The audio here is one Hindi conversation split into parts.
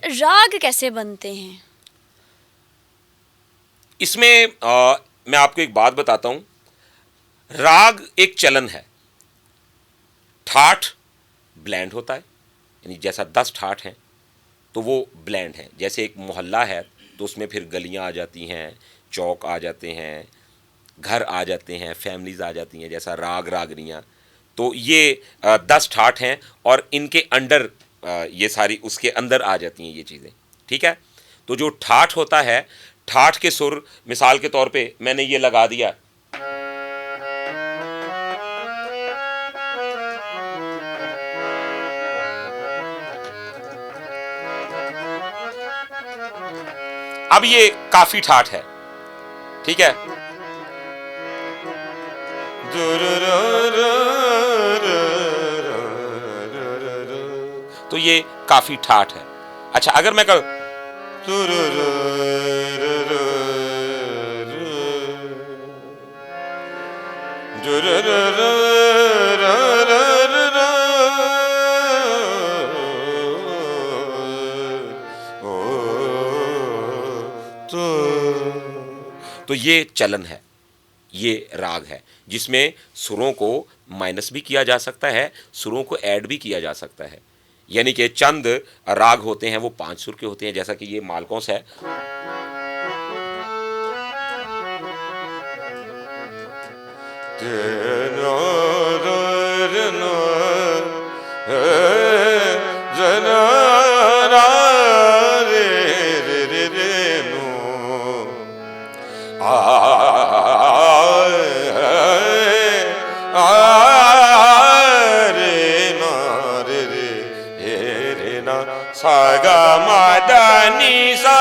राग कैसे बनते हैं? इसमें मैं आपको एक बात बताता हूं। राग एक चलन है। ठाठ ब्लैंड होता है, यानी जैसा 10 ठाठ हैं तो वो ब्लैंड है। जैसे एक मोहल्ला है तो उसमें फिर गलियां आ जाती हैं, चौक आ जाते हैं, घर आ जाते हैं, फैमिलीज आ जाती हैं, जैसा राग रागनियाँ। तो ये 10 ठाठ हैं और इनके अंडर ये सारी उसके अंदर आ जाती हैं ये चीज़ें। ठीक है। तो जो ठाठ होता है, ठाठ के सुर, मिसाल के तौर पे मैंने ये लगा दिया, अब ये काफी ठाठ है। ठीक है। तो ये काफी ठाठ है। अच्छा, अगर मैं कहूं तो ये चलन है, ये राग है जिसमें सुरों को माइनस भी किया जा सकता है, सुरों को ऐड भी किया जा सकता है। यानी कि चंद राग होते हैं वो 5 सुर के होते हैं, जैसा कि ये मालकोस है। सागा मादानी सा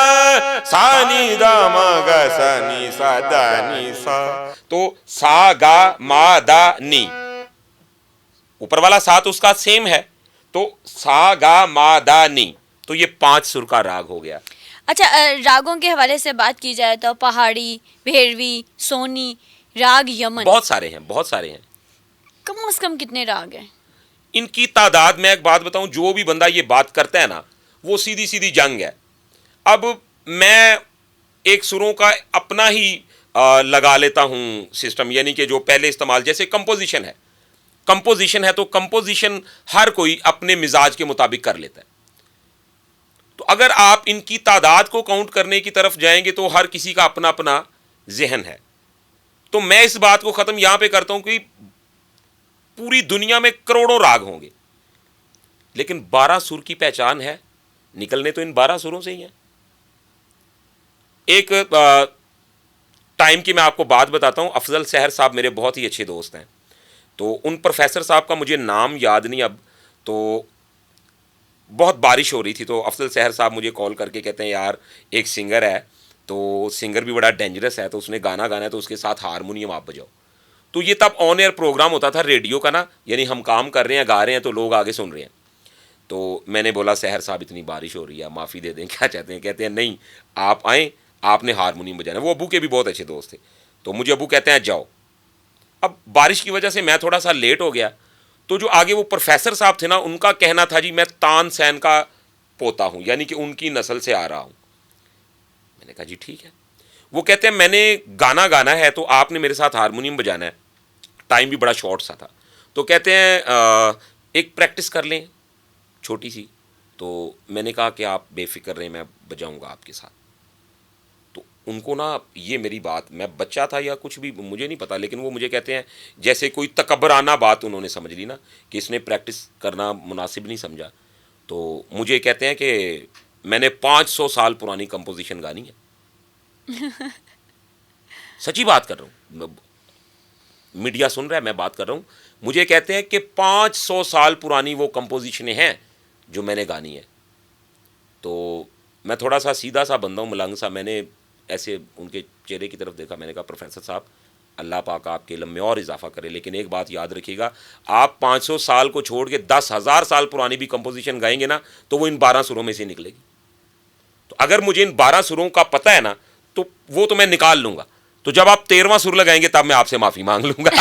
सानी दा मगा सानी सा दानी सा। तो सा गा मा दा नी, ऊपर वाला सा तो उसका सेम है, तो सा गा मा दा नी, तो ये 5 सुर का राग हो गया। अच्छा, रागों के हवाले से बात की जाए तो पहाड़ी, भैरवी, सोनी, राग यमन, बहुत सारे हैं, बहुत सारे हैं। कम से कम कितने राग हैं? इनकी तादाद, मैं एक बात बताऊं, जो भी बंदा ये बात करता है ना, वो सीधी सीधी जंग है। अब मैं एक सुरों का अपना ही लगा लेता हूं सिस्टम, यानी कि जो पहले इस्तेमाल, जैसे कंपोजिशन है। कंपोजिशन है तो कंपोजिशन हर कोई अपने मिजाज के मुताबिक कर लेता है। तो अगर आप इनकी तादाद को काउंट करने की तरफ जाएंगे तो हर किसी का अपना अपना जहन है। तो मैं इस बात को ख़त्म यहां पे करता हूं कि पूरी दुनिया में करोड़ों राग होंगे, लेकिन 12 सुर की पहचान है, निकलने तो इन 12 सुरों से ही हैं। एक टाइम की मैं आपको बात बताता हूं। अफजल सहर साहब मेरे बहुत ही अच्छे दोस्त हैं, तो उन प्रोफेसर साहब का मुझे नाम याद नहीं अब। तो बहुत बारिश हो रही थी, तो अफजल सहर साहब मुझे कॉल करके कहते हैं, यार एक सिंगर है, तो सिंगर भी बड़ा डेंजरस है, तो उसने गाना गाना है, तो उसके साथ हारमोनियम आप बजाओ। तो ये तब ऑन एयर प्रोग्राम होता था रेडियो का ना, यानी हम काम कर रहे हैं, गा रहे हैं, तो लोग आगे सुन रहे हैं। तो मैंने बोला, सहर साहब इतनी बारिश हो रही है, माफ़ी दे दें, क्या चाहते हैं? कहते हैं नहीं, आप आएँ, आपने हारमोनियम बजाना। वो अबू के भी बहुत अच्छे दोस्त थे, तो मुझे अबू कहते हैं जाओ। अब बारिश की वजह से मैं थोड़ा सा लेट हो गया, तो जो आगे वो प्रोफेसर साहब थे ना, उनका कहना था, जी मैं तानसेन का पोता हूँ, यानी कि उनकी नस्ल से आ रहा हूँ। मैंने कहा जी ठीक है। वो कहते हैं मैंने गाना गाना है, तो आपने मेरे साथ हारमोनियम बजाना है। टाइम भी बड़ा शॉर्ट सा था, तो कहते हैं एक प्रैक्टिस कर लें छोटी सी। तो मैंने कहा कि आप बेफिक्र रहें, मैं बजाऊंगा आपके साथ। तो उनको ना ये मेरी बात, मैं बच्चा था या कुछ भी मुझे नहीं पता, लेकिन वो मुझे कहते हैं जैसे कोई तकब्बराना बात उन्होंने समझ ली ना, कि इसने प्रैक्टिस करना मुनासिब नहीं समझा। तो मुझे कहते हैं कि मैंने 500 साल पुरानी कंपोजिशन गानी है। सच्ची बात कर रहा हूँ, मीडिया सुन रहा है, मैं बात कर रहा हूँ। मुझे कहते हैं कि 500 साल पुरानी वो कंपोजिशनें हैं जो मैंने गानी है। तो मैं थोड़ा सा सीधा सा बंदा हूँ, मलंग सा। मैंने ऐसे उनके चेहरे की तरफ देखा, मैंने कहा प्रोफेसर साहब, अल्लाह पाक आपके इल्म में और इजाफा करे, लेकिन एक बात याद रखिएगा, आप 500 साल को छोड़ के 10,000 साल पुरानी भी कंपोजिशन गाएंगे ना, तो वो इन 12 सुरों में से निकलेगी। तो अगर मुझे इन 12 सुरों का पता है ना, तो वो तो मैं निकाल लूँगा। तो जब आप 13वां सुर लगाएंगे तब मैं आपसे माफ़ी मांग लूँगा।